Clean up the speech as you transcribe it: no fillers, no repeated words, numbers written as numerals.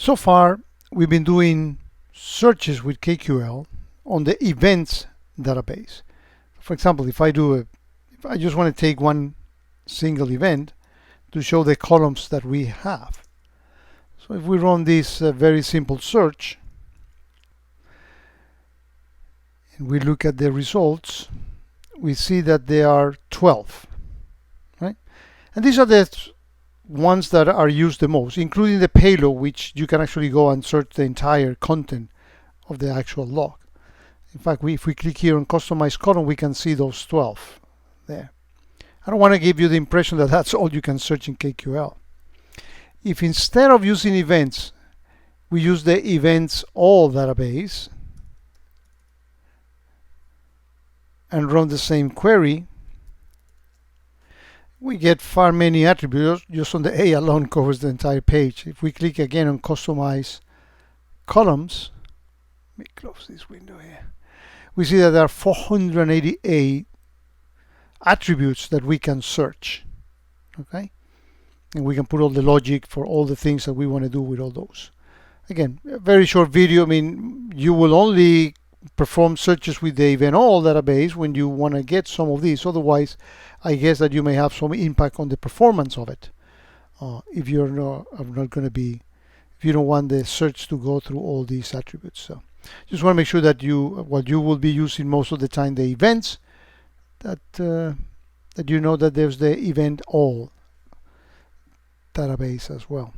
So far, we've been doing searches with KQL on the events database. For example, if I just want to take one single event to show the columns that we have. So if we run this very simple search and we look at the results, we see that there are 12, right? And these are the ones that are used the most, including the payload, which you can actually go and search the entire content of the actual log. In fact, if we click here on customize column, we can see those 12 there. I don't want to give you the impression that that's all you can search in KQL. If instead of using events, we use the events all database and run the same query, we get far many attributes. Just on the A alone covers the entire page. If we click again on customize columns, let me close this window here, we see that there are 488 attributes that we can search. Okay, and we can put all the logic for all the things that we want to do with all those. Again, a very short video. I mean, you will only perform searches with the event all database when you want to get some of these. Otherwise, I guess that you may have some impact on the performance of it. If you're not going to be, if you don't want the search to go through all these attributes. So just want to make sure that you will be using most of the time the events, that you know that there's the event all database as well.